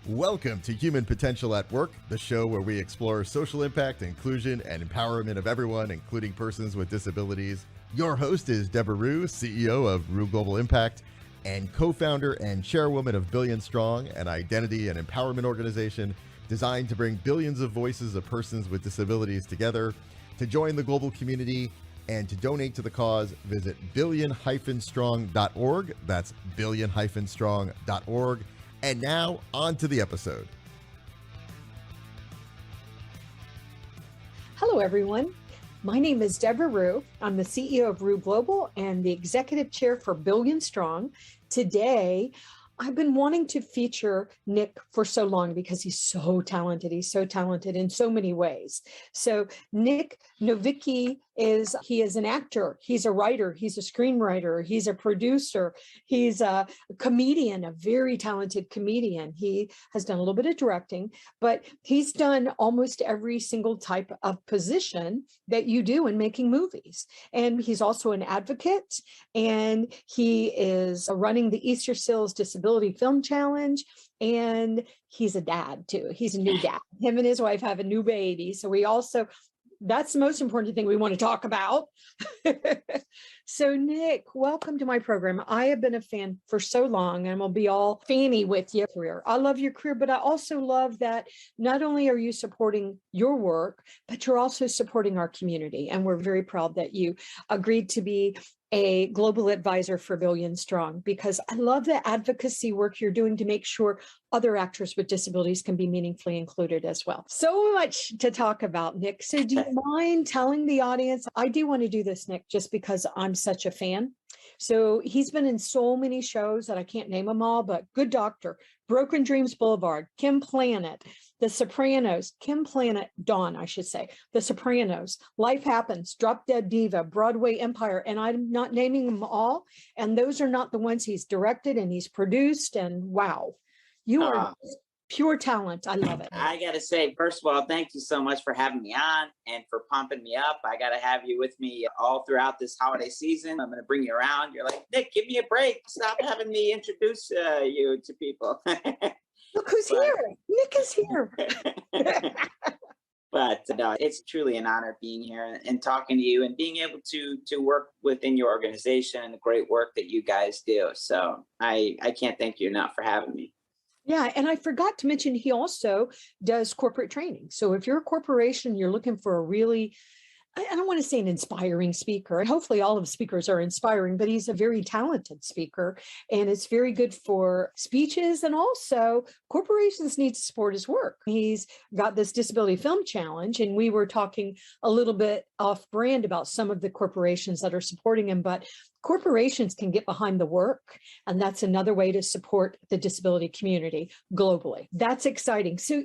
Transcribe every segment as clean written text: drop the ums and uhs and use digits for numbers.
Welcome to Human Potential at Work, the show where we explore social impact, inclusion, and empowerment of everyone, including persons with disabilities. Your host is Deborah Rue, CEO of Rue Global Impact, and co-founder and chairwoman of Billion Strong, an identity and empowerment organization designed to bring billions of voices of persons with disabilities together. To join the global community and to donate to the cause, visit billion-strong.org. That's billion-strong.org. And now, on to the episode. Hello, everyone. My name is Deborah Rue. I'm the CEO of Rue Global and the executive chair for Billion Strong. Today, I've been wanting to feature Nic for so long because he's so talented. He's so talented in so many ways. So Nic Novicki is an actor. He's a writer. He's a screenwriter. He's a producer. He's a comedian, a very talented comedian. He has done a little bit of directing, but he's done almost every single type of position that you do in making movies. And he's also an advocate, and he is running the Easterseals Disability Film Challenge. And he's a dad too. He's a new dad. Him and his wife have a new baby. So that's the most important thing we want to talk about. So Nic, welcome to my program. I have been a fan for so long, and we'll be all fanny with your career. I love your career, but I also love that not only are you supporting your work, but you're also supporting our community. And we're very proud that you agreed to be a global advisor for Billion Strong, because I love the advocacy work you're doing to make sure other actors with disabilities can be meaningfully included as well. So much to talk about, Nic. So do you mind telling the audience? I do want to do this, Nic, just because I'm such a fan. So he's been in so many shows that I can't name them all, but Good Doctor, Broken Dreams Boulevard, Kim Planet, The Sopranos, Dawn, I should say, The Sopranos, Life Happens, Drop Dead Diva, Broadway Empire, and I'm not naming them all. And those are not the ones he's directed and he's produced. And wow, you are pure talent. I love it. I got to say, first of all, thank you so much for having me on and for pumping me up. I got to have you with me all throughout this holiday season. I'm going to bring you around. You're like, Nic, give me a break. Stop having me introduce you to people. Look who's here. Nic is here. But no, it's truly an honor being here and talking to you and being able to work within your organization and the great work that you guys do. So I can't thank you enough for having me. Yeah, and I forgot to mention, he also does corporate training. So if you're a corporation, you're looking for a really, I don't want to say an inspiring speaker, and hopefully all of the speakers are inspiring, but he's a very talented speaker, and it's very good for speeches, and also corporations need to support his work. He's got this Disability Film Challenge, and we were talking a little bit off brand about some of the corporations that are supporting him, but corporations can get behind the work, and that's another way to support the disability community globally. That's exciting. So,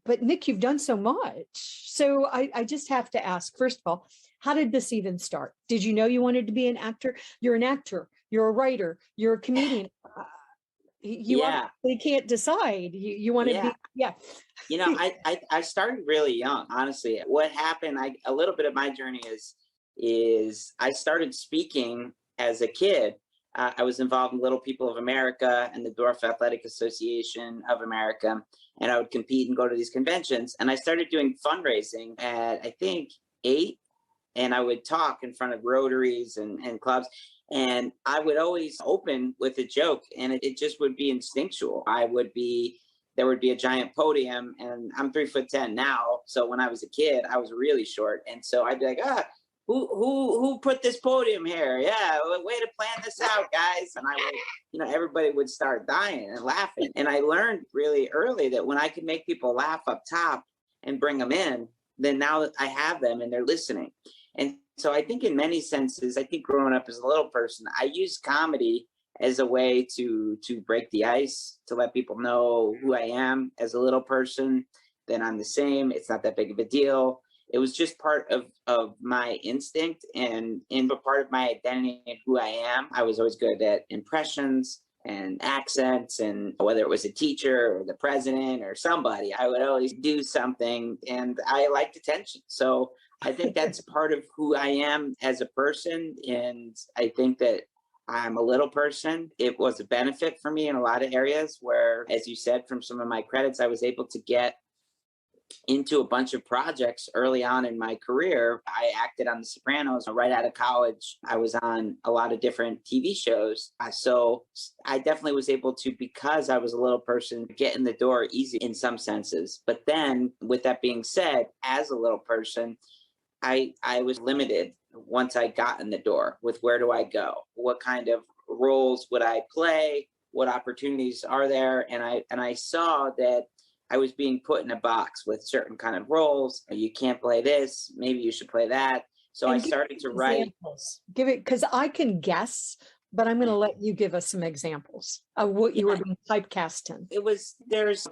but Nic, you've done so much. So I just have to ask, first of all, how did this even start? Did you know you wanted to be an actor? You're an actor, you're a writer, you're a comedian. You can't decide. You want to be, You know, I started really young, honestly. What happened, a little bit of my journey is I started speaking as a kid. I was involved in Little People of America and the Dwarf Athletic Association of America, and I would compete and go to these conventions. And I started doing fundraising at, I think, 8, and I would talk in front of Rotaries and clubs. And I would always open with a joke, and it just would be instinctual. There would be a giant podium, and I'm 3'10" now. So when I was a kid, I was really short. And so I'd be like, who put this podium here? Yeah, way to plan this out, guys. And I would, everybody would start dying and laughing. And I learned really early that when I could make people laugh up top and bring them in, then now I have them and they're listening. And so I think in many senses, I think growing up as a little person, I used comedy as a way to break the ice, to let people know who I am as a little person, that I'm the same. It's not that big of a deal. It was just part of my instinct and part of my identity and who I am. I was always good at impressions and accents, and whether it was a teacher or the president or somebody, I would always do something, and I liked attention. So I think that's part of who I am as a person. And I think that I'm a little person. It was a benefit for me in a lot of areas where, as you said, from some of my credits, I was able to get into a bunch of projects early on in my career. I acted on The Sopranos right out of college. I was on a lot of different TV shows. So I definitely was able to, because I was a little person, get in the door easy in some senses. But then, with that being said, as a little person, I was limited once I got in the door with where do I go? What kind of roles would I play? What opportunities are there? And I saw that I was being put in a box with certain kind of roles. You can't play this, maybe you should play that. So I And give started to write. examples. Give it, because I can guess, but I'm going to let you give us some examples of what you were Yeah, being typecast in. it was there's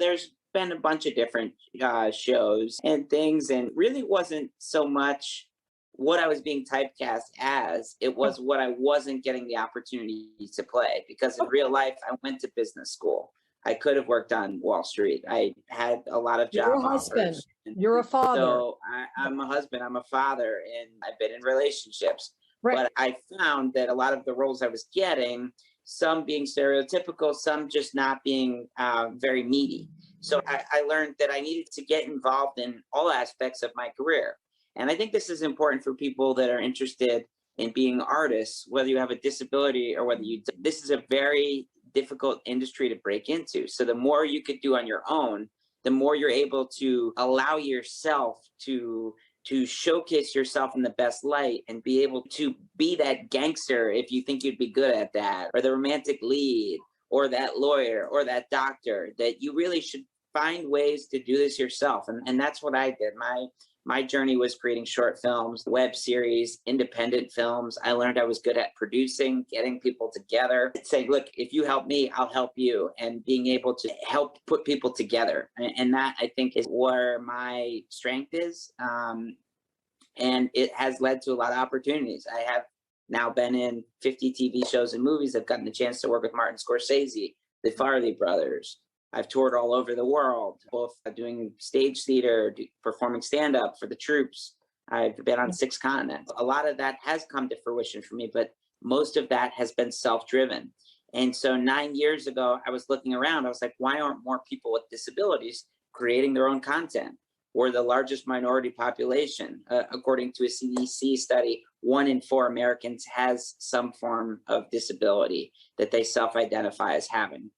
been a bunch of different shows and things, and really wasn't so much what I was being typecast as, it was what I wasn't getting the opportunity to play, because in real life I went to business school. I could have worked on Wall Street. I had a lot of You're job a husband. offers. You're a father. So I'm a husband, I'm a father, and I've been in relationships. Right. But I found that a lot of the roles I was getting, some being stereotypical, some just not being very meaty. So I learned that I needed to get involved in all aspects of my career. And I think this is important for people that are interested in being artists, whether you have a disability or whether you, this is a very difficult industry to break into. So the more you could do on your own, the more you're able to allow yourself to showcase yourself in the best light and be able to be that gangster if you think you'd be good at that, or the romantic lead, or that lawyer, or that doctor, that you really should find ways to do this yourself. And that's what I did. My journey was creating short films, web series, independent films. I learned I was good at producing, getting people together, saying, look, if you help me, I'll help you, and being able to help put people together. And that, I think, is where my strength is. And it has led to a lot of opportunities. I have now been in 50 TV shows and movies. I've gotten the chance to work with Martin Scorsese, the Farley brothers. I've toured all over the world, both doing stage theater, performing stand-up for the troops. I've been on 6 continents. A lot of that has come to fruition for me, but most of that has been self-driven. And so 9 years ago, I was looking around. I was like, why aren't more people with disabilities creating their own content? We're the largest minority population. According to a CDC study, 1 in 4 Americans has some form of disability that they self-identify as having.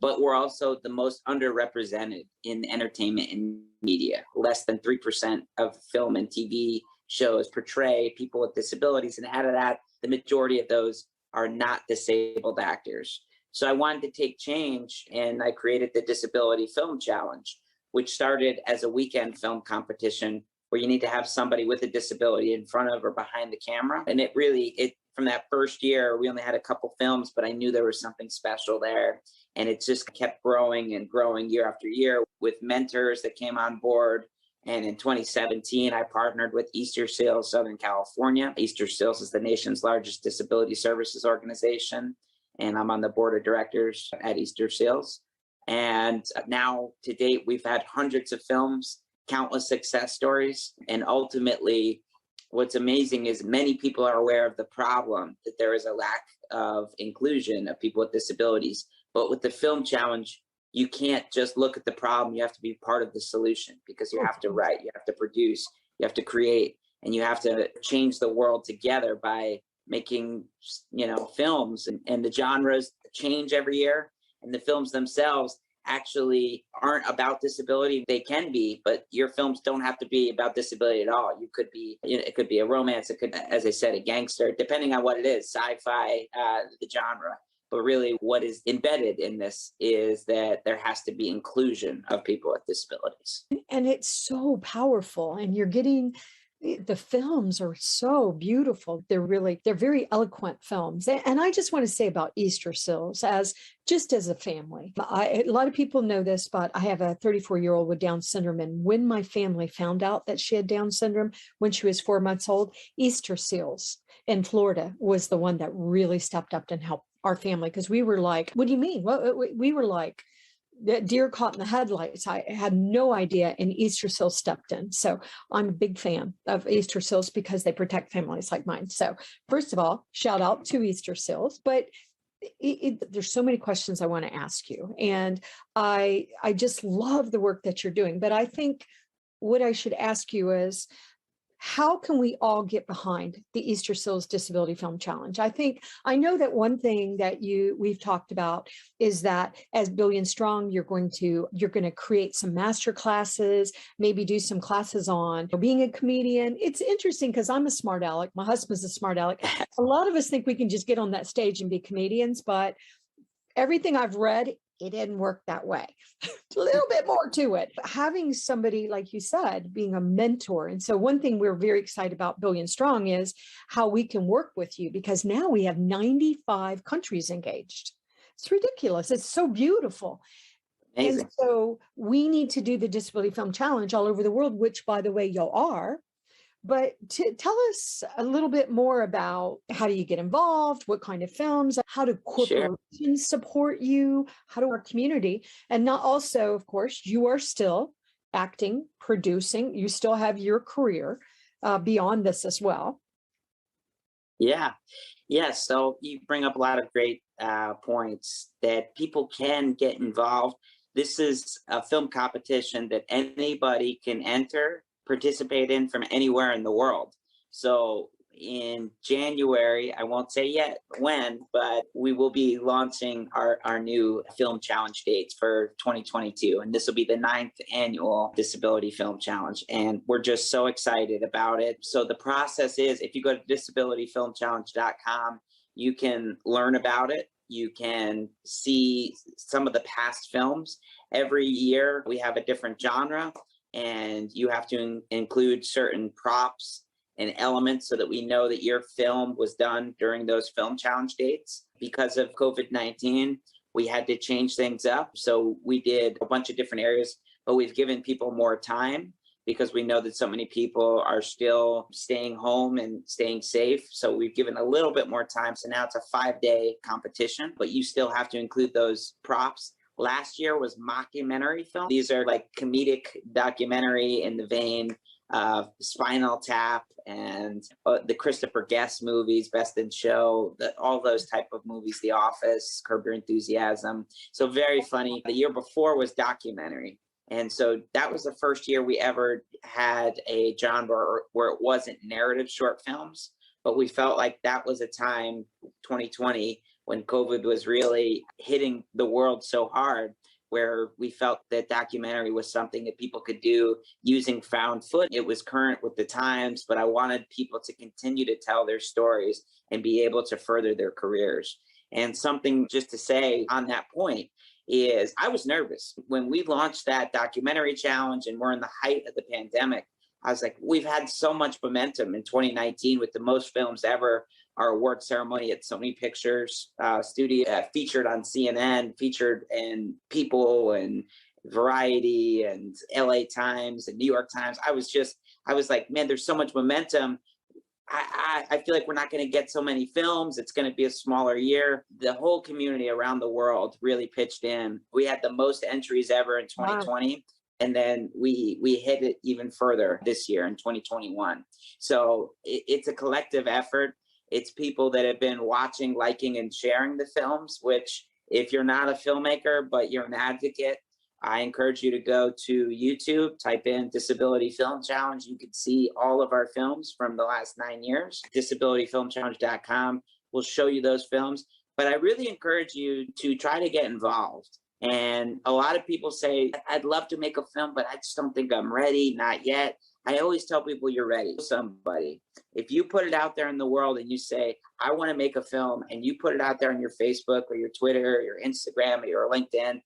But we're also the most underrepresented in entertainment and media. Less than 3% of film and TV shows portray people with disabilities. And out of that, the majority of those are not disabled actors. So I wanted to take change, and I created the Disability Film Challenge, which started as a weekend film competition where you need to have somebody with a disability in front of or behind the camera. And it from that first year, we only had a couple films, but I knew there was something special there. And it just kept growing and growing year after year with mentors that came on board. And in 2017, I partnered with Easterseals Southern California. Easterseals is the nation's largest disability services organization, and I'm on the board of directors at Easterseals. And now, to date, we've had hundreds of films, countless success stories. And ultimately, what's amazing is many people are aware of the problem, that there is a lack of inclusion of people with disabilities. But with the Film Challenge, you can't just look at the problem. You have to be part of the solution, because you have to write, you have to produce, you have to create, and you have to change the world together by making, films. And the genres change every year. And the films themselves actually aren't about disability. They can be, but your films don't have to be about disability at all. You could be, it could be a romance. It could, as I said, a gangster, depending on what it is, sci-fi, the genre. But really what is embedded in this is that there has to be inclusion of people with disabilities. And it's so powerful. And you're getting, the films are so beautiful. They're very eloquent films. And I just want to say about Easterseals, as a family, a lot of people know this, but I have a 34-year-old with Down syndrome. And when my family found out that she had Down syndrome when she was 4 months old, Easterseals in Florida was the one that really stepped up and helped our family, because we were like, what do you mean? Well, we were like, the deer caught in the headlights. I had no idea, and Easterseals stepped in. So I'm a big fan of Easterseals because they protect families like mine. So first of all, shout out to Easterseals. But there's so many questions I want to ask you, and I just love the work that you're doing. But I think what I should ask you is, how can we all get behind the Easterseals Disability Film Challenge? I know that one thing that we've talked about is that as Billion Strong, you're going to create some master classes, maybe do some classes on being a comedian. It's interesting because I'm a smart aleck. My husband's a smart aleck. A lot of us think we can just get on that stage and be comedians, but everything I've read, it didn't work that way. A little bit more to it. Having somebody, like you said, being a mentor. And so one thing we're very excited about Billion Strong is how we can work with you, because now we have 95 countries engaged. It's ridiculous. It's so beautiful. Amazing. And so we need to do the Disability Film Challenge all over the world, which, by the way, y'all are. But tell us a little bit more about, how do you get involved? What kind of films? How do corporations support you? How do our community? And not also, of course, you are still acting, producing. You still have your career beyond this as well. Yeah. Yes. So you bring up a lot of great points that people can get involved. This is a film competition that anybody can enter, participate in from anywhere in the world. So in January, I won't say yet when, but we will be launching our new film challenge dates for 2022. And this will be the 9th annual Disability Film Challenge. And we're just so excited about it. So the process is, if you go to disabilityfilmchallenge.com, you can learn about it. You can see some of the past films. Every year we have a different genre, and you have to include certain props and elements so that we know that your film was done during those film challenge dates. Because of COVID-19, we had to change things up. So we did a bunch of different areas, but we've given people more time because we know that so many people are still staying home and staying safe. So we've given a little bit more time. So now it's a 5-day competition, but you still have to include those props. Last year was mockumentary film. These are like comedic documentary in the vein of Spinal Tap and the Christopher Guest movies, Best in Show, all those type of movies, The Office, Curb Your Enthusiasm. So very funny. The year before was documentary. And so that was the first year we ever had a genre where it wasn't narrative short films, but we felt like that was a time, 2020, when COVID was really hitting the world so hard, where we felt that documentary was something that people could do using found footage. It was current with the times, but I wanted people to continue to tell their stories and be able to further their careers. And something just to say on that point is, I was nervous when we launched that documentary challenge and we're in the height of the pandemic. I was like, we've had so much momentum in 2019 with the most films ever. Our award ceremony at Sony Pictures Studio, featured on CNN, featured in People and Variety and LA Times and New York Times. I was like, man, there's so much momentum. I feel like we're not going to get so many films. It's going to be a smaller year. The whole community around the world really pitched in. We had the most entries ever in 2020. Wow. And then we hit it even further this year in 2021. So it's a collective effort. It's people that have been watching, liking, and sharing the films, which if you're not a filmmaker, but you're an advocate, I encourage you to go to YouTube, type in Disability Film Challenge. You can see all of our films from the last 9 years. disabilityfilmchallenge.com will show you those films. But I really encourage you to try to get involved. And a lot of people say, I'd love to make a film, but I just don't think I'm ready, not yet. I always tell people you're ready. Somebody, if you put it out there in the world and you say, I want to make a film, and you put it out there on your Facebook or your Twitter or your Instagram or your LinkedIn,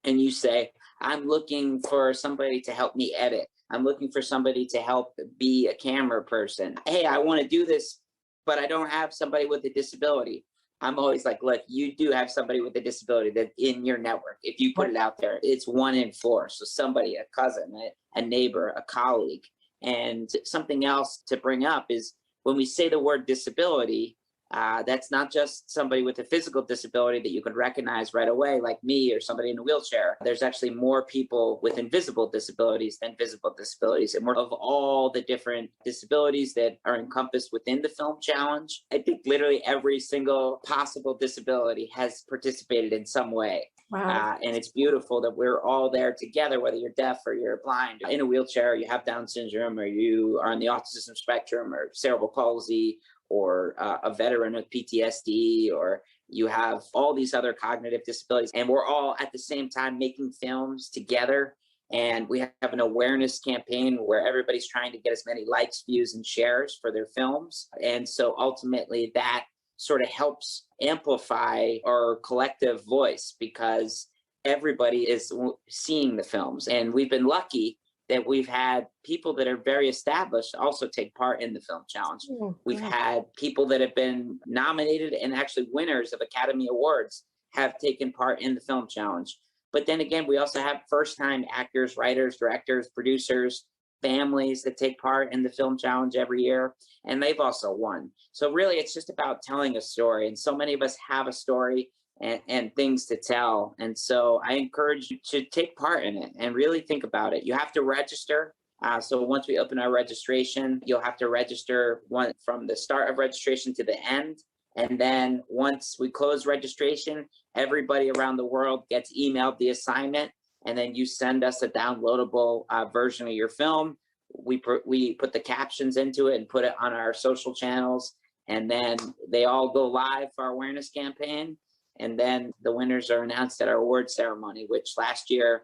and you say, I'm looking for somebody to help me edit. I'm looking for somebody to help be a camera person. Hey, I want to do this, but I don't have somebody with a disability. I'm always like, look, you do have somebody with a disability that in your network. If you put it out there, it's 1 in 4. So somebody, a cousin, a neighbor, a colleague. And something else to bring up is when we say the word disability, That's not just somebody with a physical disability that you can recognize right away, like me or somebody in a wheelchair. There's actually more people with invisible disabilities than visible disabilities. And more of all the different disabilities that are encompassed within the film challenge, I think literally every single possible disability has participated in some way. Wow. And it's beautiful that we're all there together, whether you're deaf or you're blind, in a wheelchair, you have Down syndrome, or you are on the autism spectrum or cerebral palsy, or a veteran with PTSD, or you have all these other cognitive disabilities. And we're all at the same time making films together. And we have an awareness campaign where everybody's trying to get as many likes, views, and shares for their films. And so ultimately that sort of helps amplify our collective voice, because everybody is seeing the films. And we've been lucky that we've had people that are very established also take part in the film challenge. We've had people that have been nominated and actually winners of Academy Awards have taken part in the film challenge. But then again, we also have first-time actors, writers, directors, producers, families that take part in the film challenge every year, and they've also won. So really, it's just about telling a story. And so many of us have a story and things to tell. And so I encourage you to take part in it and really think about it. You have to register. So once we open our registration, you'll have to register from the start of registration to the end. And then once we close registration, everybody around the world gets emailed the assignment. And then you send us a downloadable version of your film. We put the captions into it and put it on our social channels. And then they all go live for our awareness campaign. And then the winners are announced at our award ceremony, which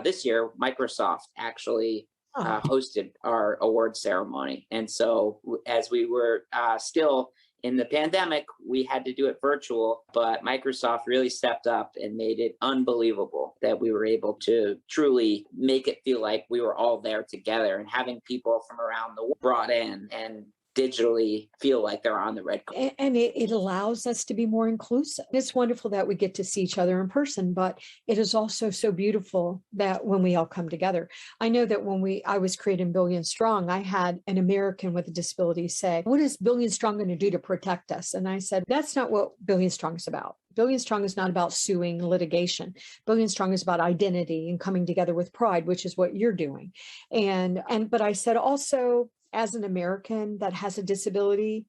this year, Microsoft actually hosted our award ceremony. And so as we were still in the pandemic, we had to do it virtual, but Microsoft really stepped up and made it unbelievable that we were able to truly make it feel like we were all there together, and having people from around the world brought in and digitally feel like they're on the red carpet. And it allows us to be more inclusive. It's wonderful that we get to see each other in person, but it is also so beautiful that when we all come together. I know that when I was creating Billion Strong, I had an American with a disability say, "What is Billion Strong going to do to protect us?" And I said, "That's not what Billion Strong is about. Billion Strong is not about suing litigation. Billion Strong is about identity and coming together with pride, which is what you're doing." But I said also, as an American that has a disability,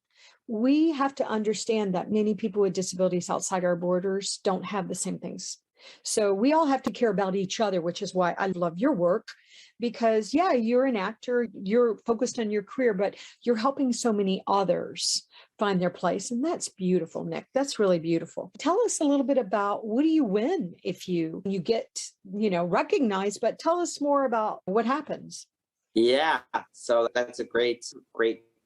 we have to understand that many people with disabilities outside our borders don't have the same things. So we all have to care about each other, which is why I love your work, because yeah, you're an actor, you're focused on your career, but you're helping so many others find their place. And that's beautiful, Nic. That's really beautiful. Tell us a little bit about, what do you win if you get, recognized, but tell us more about what happens. Yeah, so that's a great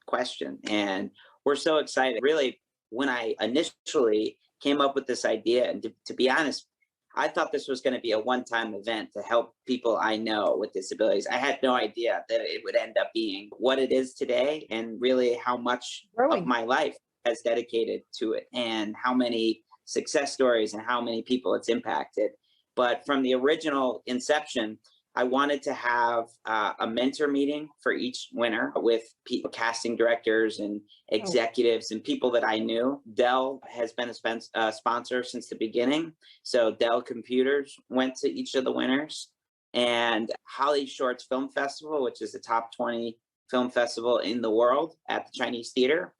question. And we're so excited. Really, when I initially came up with this idea, and to be honest, I thought this was going to be a one-time event to help people I know with disabilities. I had no idea that it would end up being what it is today, and really how much of my life has dedicated to it, and how many success stories and how many people it's impacted. But from the original inception, I wanted to have a mentor meeting for each winner with people, casting directors and executives and people that I knew. Dell has been a sponsor since the beginning. So Dell Computers went to each of the winners, and Holly Shorts Film Festival, which is the top 20 film festival in the world at the Chinese Theater,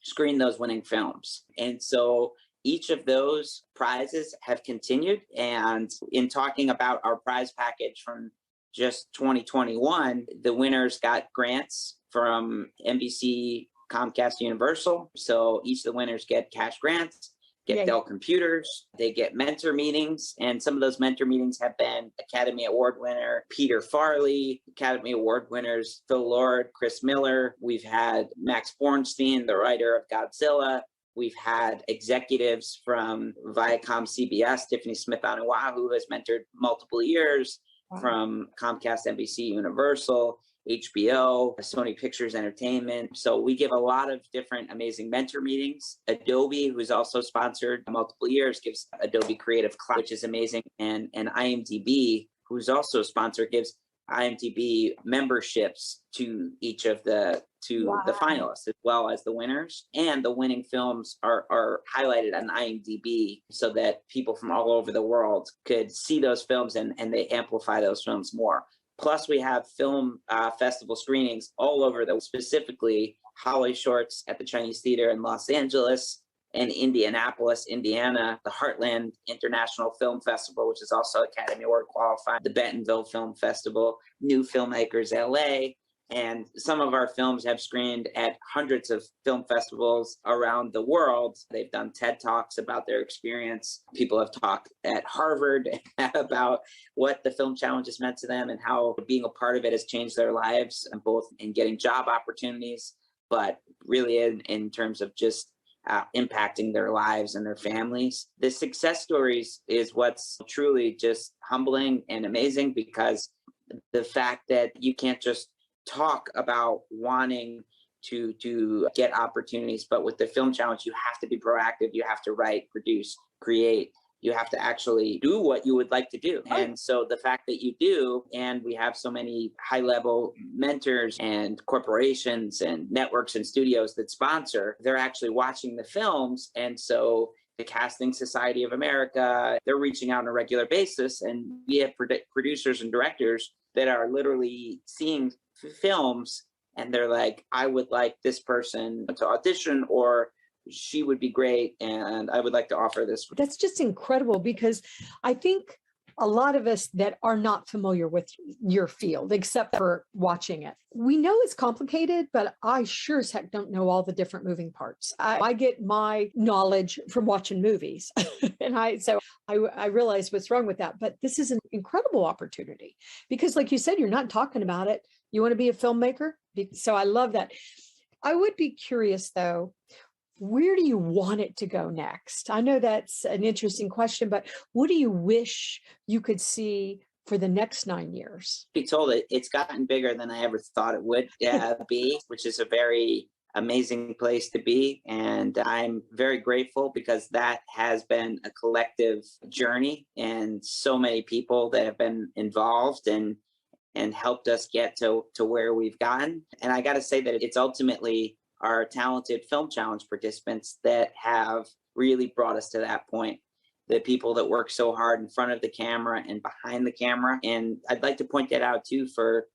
screened those winning films. And so each of those prizes have continued. And in talking about our prize package from just 2021, the winners got grants from NBC, Comcast, Universal. So each of the winners get cash grants, get Dell Computers, they get mentor meetings. And some of those mentor meetings have been Academy Award winner Peter Farley, Academy Award winners Phil Lord, Chris Miller. We've had Max Bornstein, the writer of Godzilla. We've had executives from Viacom CBS, Tiffany Smith on Oahu, who has mentored multiple years, from Comcast, NBC, Universal, HBO, Sony Pictures Entertainment. So we give a lot of different amazing mentor meetings. Adobe, who's also sponsored multiple years, gives Adobe Creative Cloud, which is amazing. And IMDb, who's also a sponsor, gives IMDb memberships to each of the Wow. finalists as well as the winners. And the winning films are highlighted on IMDb so that people from all over the world could see those films, and they amplify those films more. Plus, we have film festival screenings all over specifically Holly Shorts at the Chinese Theater in Los Angeles, and Indianapolis, Indiana, the Heartland International Film Festival, which is also Academy Award qualified, the Bentonville Film Festival, New Filmmakers LA. And some of our films have screened at hundreds of film festivals around the world. They've done TED Talks about their experience. People have talked at Harvard about what the Film Challenge has meant to them and how being a part of it has changed their lives, and both in getting job opportunities, but really in terms of just impacting their lives and their families. The success stories is what's truly just humbling and amazing, because the fact that you can't just talk about wanting to get opportunities, but with the Film Challenge, you have to be proactive. You have to write, produce, create. You have to actually do what you would like to do. And so the fact that you do, and we have so many high-level mentors and corporations and networks and studios that sponsor, they're actually watching the films. And so the Casting Society of America, they're reaching out on a regular basis. And we have producers and directors that are literally seeing films, and they're like, I would like this person to audition, or she would be great, and I would like to offer this. That's just incredible, because I think a lot of us that are not familiar with your field, except for watching it, we know it's complicated, but I sure as heck don't know all the different moving parts. I get my knowledge from watching movies. And I realize what's wrong with that. But this is an incredible opportunity, because like you said, you're not talking about it. You want to be a filmmaker. So I love that. I would be curious though, where do you want it to go next? I know that's an interesting question, but what do you wish you could see for the next 9 years? Be told it's gotten bigger than I ever thought it would be, which is a very amazing place to be. And I'm very grateful, because that has been a collective journey, and so many people that have been involved and helped us get to where we've gotten. And I got to say that it's ultimately our talented Film Challenge participants that have really brought us to that point. The people that work so hard in front of the camera and behind the camera. And I'd like to point that out too for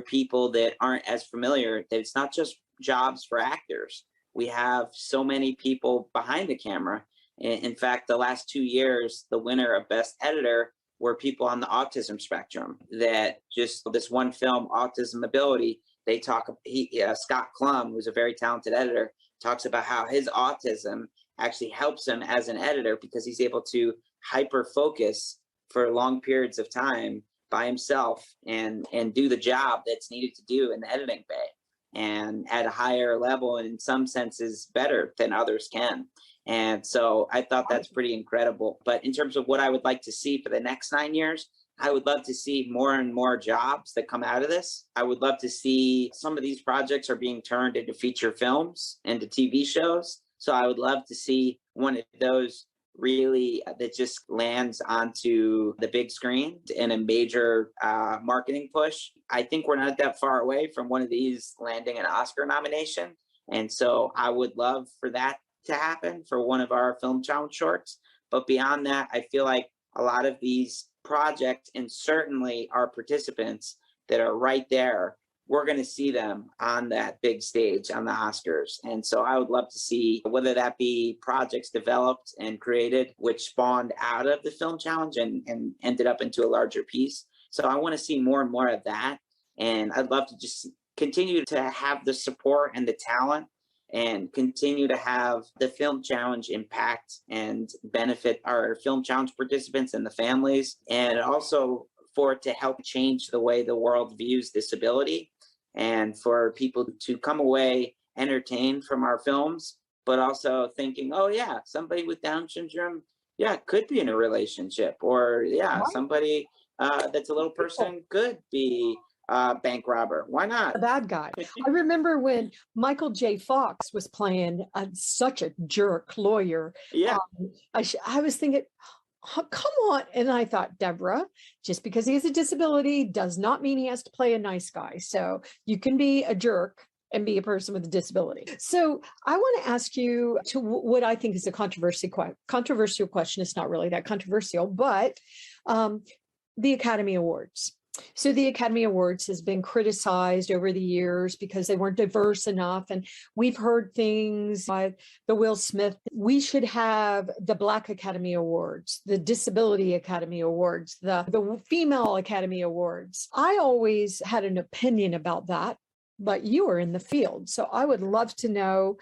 people that aren't as familiar, that it's not just jobs for actors. We have so many people behind the camera. In fact, the last 2 years, the winner of Best Editor were people on the autism spectrum. That just this one film, Autism Ability, Scott Klum, who's a very talented editor, talks about how his autism actually helps him as an editor, because he's able to hyper focus for long periods of time by himself and do the job that's needed to do in the editing bay, and at a higher level, and in some senses better than others can. And so I thought that's pretty incredible. But in terms of what I would like to see for the next 9 years, I would love to see more and more jobs that come out of this. I would love to see some of these projects are being turned into feature films, into TV shows. So I would love to see one of those really that just lands onto the big screen in a major marketing push. I think we're not that far away from one of these landing an Oscar nomination. And so I would love for that to happen for one of our Film Challenge shorts. But beyond that, I feel like a lot of these projects, and certainly our participants that are right there, we're going to see them on that big stage on the Oscars. And so I would love to see whether that be projects developed and created, which spawned out of the Film Challenge and ended up into a larger piece. So I want to see more and more of that. And I'd love to just continue to have the support and the talent, and continue to have the Film Challenge impact and benefit our Film Challenge participants and the families, and also for it to help change the way the world views disability, and for people to come away entertained from our films, but also thinking, oh yeah, somebody with Down syndrome, yeah, could be in a relationship, or yeah, somebody that's a little person could be bank robber. Why not? The bad guy. I remember when Michael J. Fox was playing such a jerk lawyer. Yeah. I was thinking, oh, come on. And I thought, Deborah, just because he has a disability does not mean he has to play a nice guy. So you can be a jerk and be a person with a disability. So I want to ask you to what I think is a controversial question. It's not really that controversial, but the Academy Awards. So the Academy Awards has been criticized over the years because they weren't diverse enough. And we've heard things like the Will Smith, we should have the Black Academy Awards, the Disability Academy Awards, the Female Academy Awards. I always had an opinion about that, but you are in the field. So I would love to know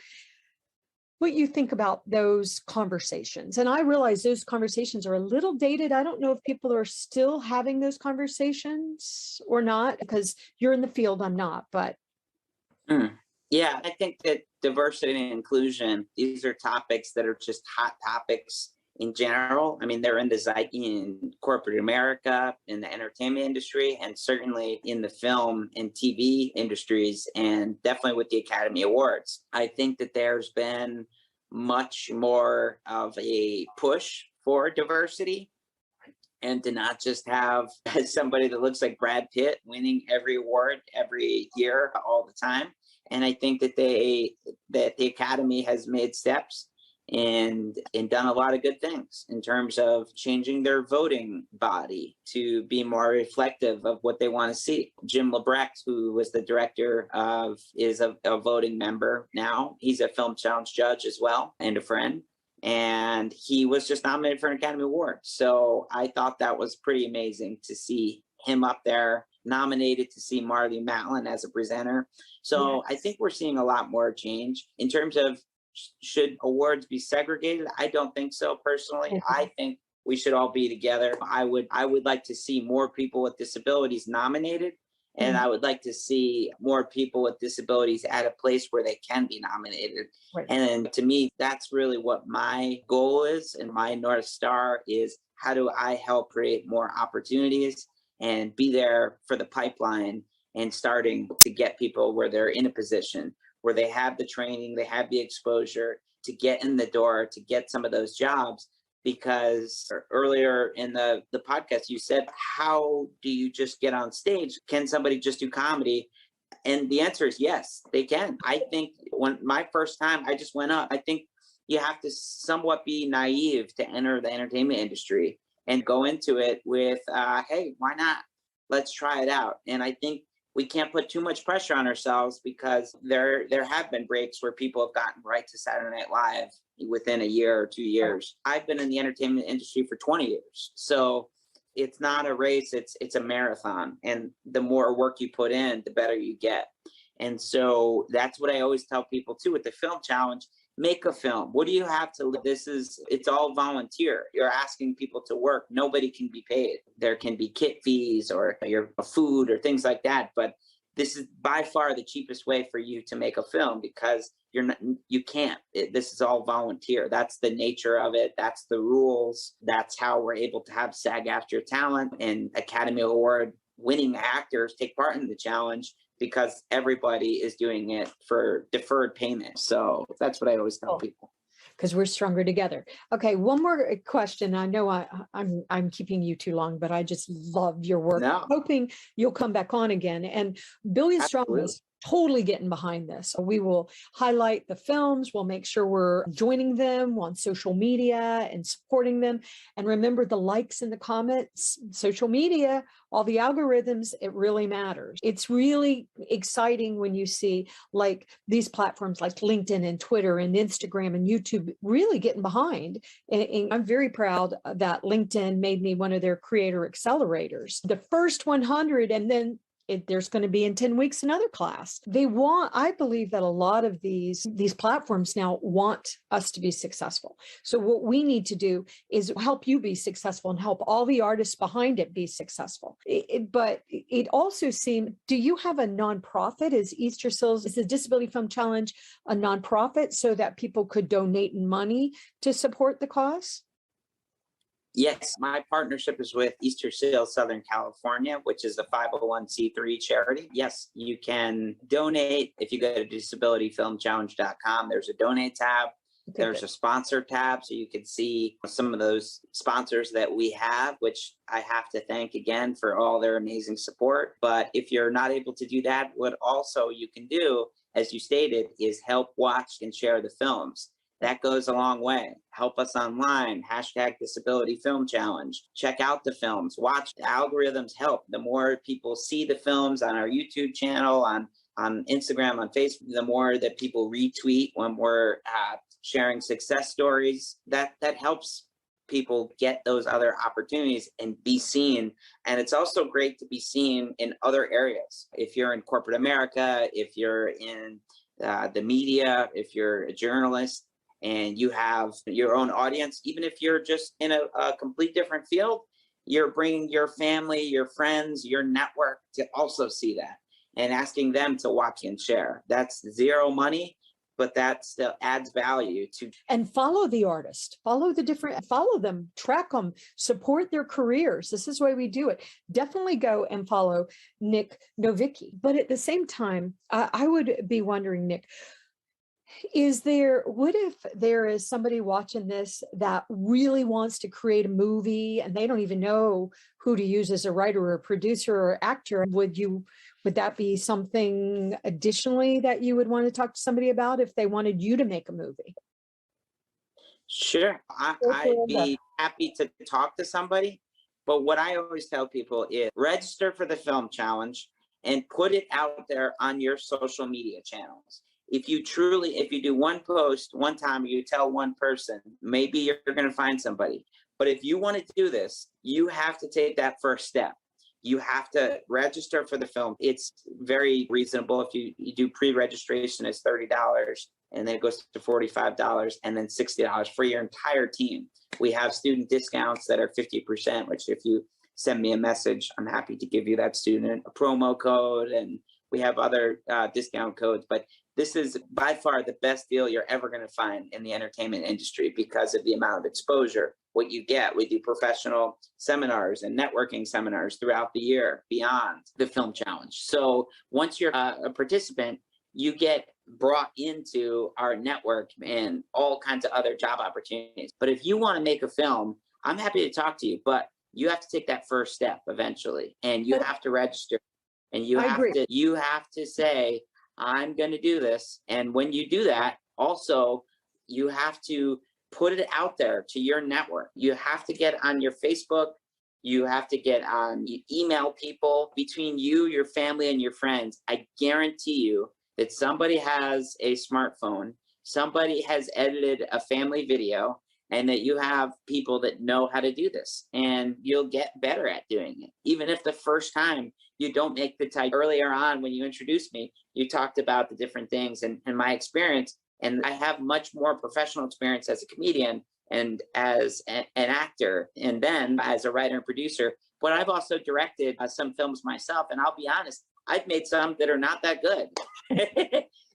what you think about those conversations. And I realize those conversations are a little dated. I don't know if people are still having those conversations or not, because you're in the field, I'm not, but. Yeah, I think that diversity and inclusion, these are topics that are just hot topics in general. I mean, they're in the zeitgeist in corporate America, in the entertainment industry, and certainly in the film and TV industries, and definitely with the Academy Awards. I think that there's been much more of a push for diversity, and to not just have somebody that looks like Brad Pitt winning every award every year all the time. And I think that the Academy has made steps and done a lot of good things in terms of changing their voting body to be more reflective of what they want to see. Jim Lebrecht, who was the director is a voting member now. He's a Film Challenge judge as well and a friend. And he was just nominated for an Academy Award. So I thought that was pretty amazing to see him up there, nominated, to see Marlee Matlin as a presenter. So I think we're seeing a lot more change in terms of, should awards be segregated? I don't think so personally. I think we should all be together. I would like to see more people with disabilities nominated, and I would like to see more people with disabilities at a place where they can be nominated. And to me, that's really what my goal is, and my North Star is, how do I help create more opportunities and be there for the pipeline and starting to get people where they're in a position where they have the training, they have the exposure to get in the door, to get some of those jobs. Because earlier in the podcast, you said, how do you just get on stage? Can somebody just do comedy? And the answer is yes, they can. I think when my first time, I just went up. I think you have to somewhat be naive to enter the entertainment industry and go into it with, hey, why not? Let's try it out. And I think we can't put too much pressure on ourselves, because there have been breaks where people have gotten right to Saturday Night Live within a year or 2 years. I've been in the entertainment industry for 20 years. So it's not a race, it's a marathon. And the more work you put in, the better you get. And so that's what I always tell people too with the Film Challenge. Make a film. What do you have to live? It's all volunteer. You're asking people to work. Nobody can be paid. There can be kit fees or your food or things like that. But this is by far the cheapest way for you to make a film, because you can't. This is all volunteer. That's the nature of it. That's the rules. That's how we're able to have SAG-AFTRA talent and Academy Award winning actors take part in the challenge, because everybody is doing it for deferred payment. So that's what I always tell people. Because we're stronger together. Okay, one more question. I know I'm keeping you too long, but I just love your work. No. I'm hoping you'll come back on again. And Billion Strong is totally getting behind this. So we will highlight the films. We'll make sure we're joining them on social media and supporting them. And remember, the likes and the comments, social media, all the algorithms, it really matters. It's really exciting when you see like these platforms like LinkedIn and Twitter and Instagram and YouTube really getting behind. And I'm very proud that LinkedIn made me one of their creator accelerators. The first 100, and then there's going to be in 10 weeks another class. I believe that a lot of these platforms now want us to be successful. So what we need to do is help you be successful and help all the artists behind it be successful. But it also seemed, do you have a nonprofit? Is the Disability Film Challenge a nonprofit so that people could donate money to support the cause? Yes, my partnership is with Easterseals Southern California, which is a 501c3 charity. Yes, you can donate. If you go to disabilityfilmchallenge.com, there's a donate tab. Okay, There's good. a sponsor tab, so you can see some of those sponsors that we have, which I have to thank again for all their amazing support. But if you're not able to do that, what also you can do, as you stated, is help watch and share the films. That goes a long way. Help us online, hashtag Disability Film Challenge. Check out the films, watch. Algorithms help. The more people see the films on our YouTube channel, on Instagram, on Facebook, the more that people retweet when we're sharing success stories, that helps people get those other opportunities and be seen. And it's also great to be seen in other areas. If you're in corporate America, if you're in the media, if you're a journalist and you have your own audience, even if you're just in a complete different field, you're bringing your family, your friends, your network to also see that and asking them to watch and share. That's zero money, but that still adds value to. And follow the artist, follow them, track them, support their careers. This is why we do it. Definitely go and follow Nic Novicki. But at the same time, I would be wondering, Nic, what if there is somebody watching this that really wants to create a movie and they don't even know who to use as a writer or a producer or actor? Would that be something additionally that you would want to talk to somebody about if they wanted you to make a movie? Sure, I'd be happy to talk to somebody. But what I always tell people is register for the film challenge and put it out there on your social media channels. If you do one post one time, you tell one person, maybe you're going to find somebody. But if you want to do this, you have to take that first step. You have to register for the film. It's very reasonable. If you do pre-registration, it's $30, and then it goes to $45 and then $60 for your entire team. We have student discounts that are 50%, which if you send me a message, I'm happy to give you that student a promo code, and we have other discount codes. But this is by far the best deal you're ever going to find in the entertainment industry because of the amount of exposure, what you get. We do professional seminars and networking seminars throughout the year beyond the film challenge. So once you're a participant, you get brought into our network and all kinds of other job opportunities. But if you want to make a film, I'm happy to talk to you, but you have to take that first step eventually, and you have to register, and you have to say, I'm going to do this. And when you do that, also, you have to put it out there to your network. You have to get on your Facebook. You have to you email people. Between you, your family, and your friends, I guarantee you that somebody has a smartphone, somebody has edited a family video, and that you have people that know how to do this, and you'll get better at doing it. Even if the first time you don't make the type. Earlier on, when you introduced me, you talked about the different things and my experience, and I have much more professional experience as a comedian and as an actor, and then as a writer and producer. But I've also directed some films myself, and I'll be honest, I've made some that are not that good.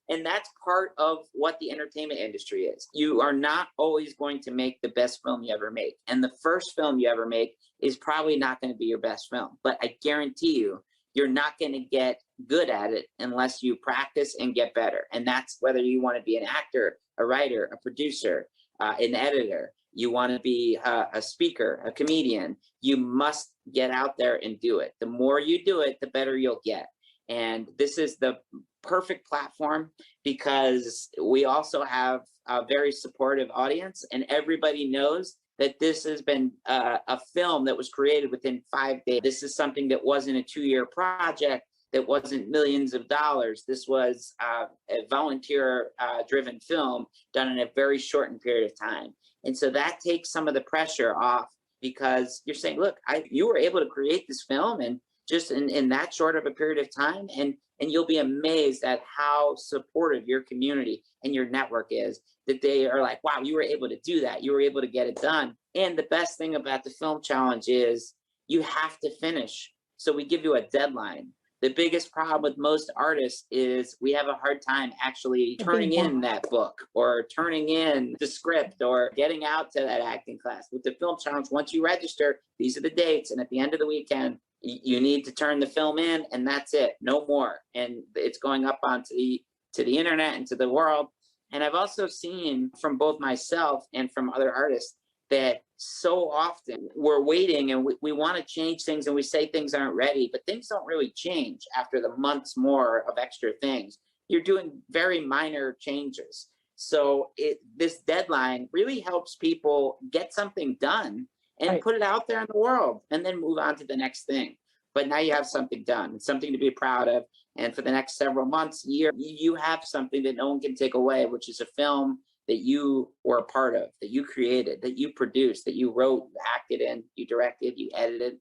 And that's part of what the entertainment industry is. You are not always going to make the best film you ever make. And the first film you ever make is probably not going to be your best film. But I guarantee you, you're not going to get good at it unless you practice and get better. And that's whether you want to be an actor, a writer, a producer, an editor, you want to be a speaker, a comedian. You must get out there and do it. The more you do it, the better you'll get. And this is the perfect platform because we also have a very supportive audience, and everybody knows that this has been a film that was created within 5 days. This is something that wasn't a 2-year project, that wasn't millions of dollars. This was a volunteer-driven film done in a very shortened period of time. And so that takes some of the pressure off because you're saying, look, you were able to create this film and just in that short of a period of time, and you'll be amazed at how supportive your community and your network is, that they are like, wow, you were able to do that. You were able to get it done. And the best thing about the film challenge is you have to finish. So we give you a deadline. The biggest problem with most artists is we have a hard time actually turning in that book or turning in the script or getting out to that acting class. With the film challenge, once you register, these are the dates. And at the end of the weekend, you need to turn the film in, and that's it, no more. And it's going up onto the internet and to the world. And I've also seen from both myself and from other artists that so often we're waiting and we want to change things and we say things aren't ready, but things don't really change after the months more of extra things. You're doing very minor changes. So this deadline really helps people get something done and Right. put it out there in the world and then move on to the next thing. But now you have something done, something to be proud of. And for the next several months, year, you have something that no one can take away, which is a film that you were a part of, that you created, that you produced, that you wrote, you acted in, you directed, you edited.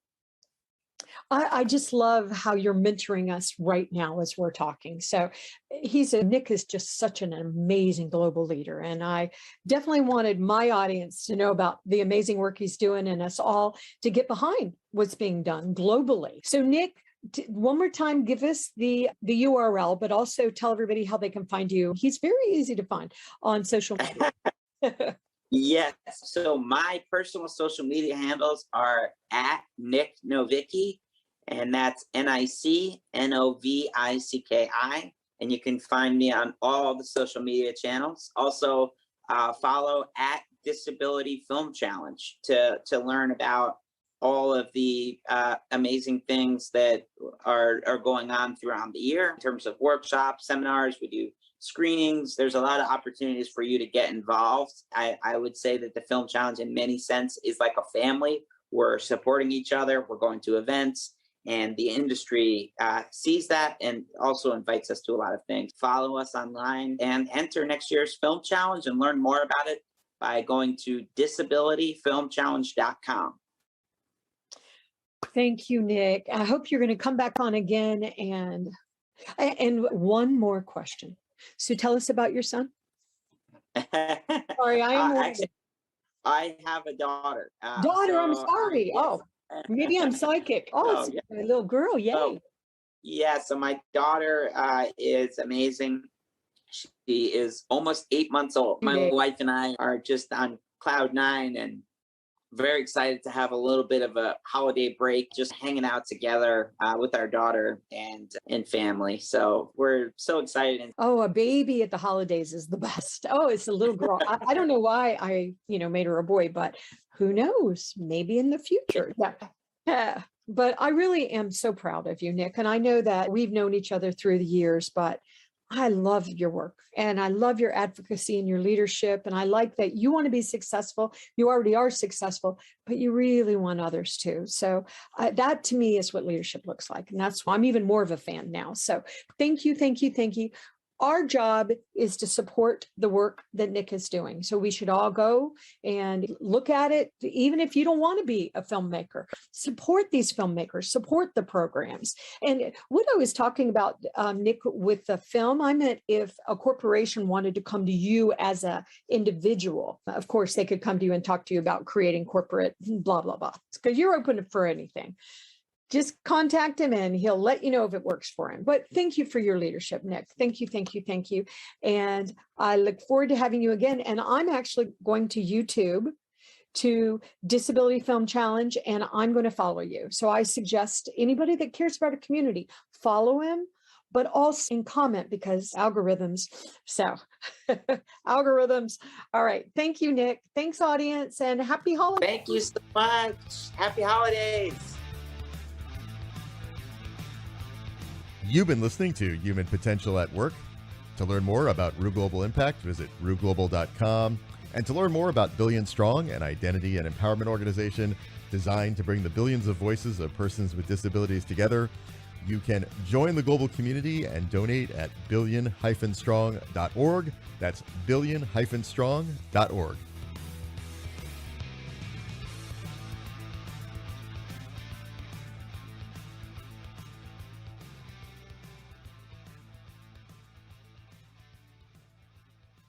I just love how you're mentoring us right now as we're talking. So Nic is just such an amazing global leader. And I definitely wanted my audience to know about the amazing work he's doing and us all to get behind what's being done globally. So Nic, one more time, give us the URL, but also tell everybody how they can find you. He's very easy to find on social media. Yes. So my personal social media handles are at Nic Novicki, and that's NICNOVICKI. And you can find me on all the social media channels. Also, follow at Disability Film Challenge to learn about all of the amazing things that are going on throughout the year in terms of workshops, seminars. We do screenings. There's a lot of opportunities for you to get involved. I would say that the Film Challenge in many sense is like a family. We're supporting each other. We're going to events, and the industry sees that and also invites us to a lot of things. Follow us online and enter next year's Film Challenge and learn more about it by going to disabilityfilmchallenge.com. Thank you, Nic. I hope you're going to come back on again. And one more question. So tell us about your son. Sorry, Actually, I have a daughter. I'm sorry. Yes. Oh, maybe I'm psychic. Oh, it's a little girl. Yay. So, yeah, so my daughter is amazing. She is almost 8 months old. My wife and I are just on cloud nine and very excited to have a little bit of a holiday break, just hanging out together with our daughter and family. So we're so excited. Oh, a baby at the holidays is the best. Oh, it's a little girl. I don't know why I, made her a boy, but who knows? Maybe in the future. Yeah. But I really am so proud of you, Nic. And I know that we've known each other through the years, but I love your work and I love your advocacy and your leadership. And I like that you want to be successful. You already are successful, but you really want others too. So that to me is what leadership looks like. And that's why I'm even more of a fan now. So thank you, thank you, thank you. Our job is to support the work that Nic is doing. So we should all go and look at it. Even if you don't want to be a filmmaker, support these filmmakers, support the programs. And what I was talking about, Nic, with the film, I meant if a corporation wanted to come to you as an individual, of course, they could come to you and talk to you about creating corporate blah, blah, blah, because you're open for anything. Just contact him and he'll let you know if it works for him. But thank you for your leadership, Nic. Thank you, thank you, thank you. And I look forward to having you again. And I'm actually going to YouTube to Disability Film Challenge, and I'm going to follow you. So I suggest anybody that cares about a community, follow him, but also in comment because algorithms. So algorithms. All right. Thank you, Nic. Thanks, audience, and happy holidays. Thank you so much. Happy holidays. You've been listening to Human Potential at Work. To learn more about Rue Global Impact, visit rueglobal.com. And to learn more about Billion Strong, an identity and empowerment organization designed to bring the billions of voices of persons with disabilities together, you can join the global community and donate at billion-strong.org. That's billion-strong.org.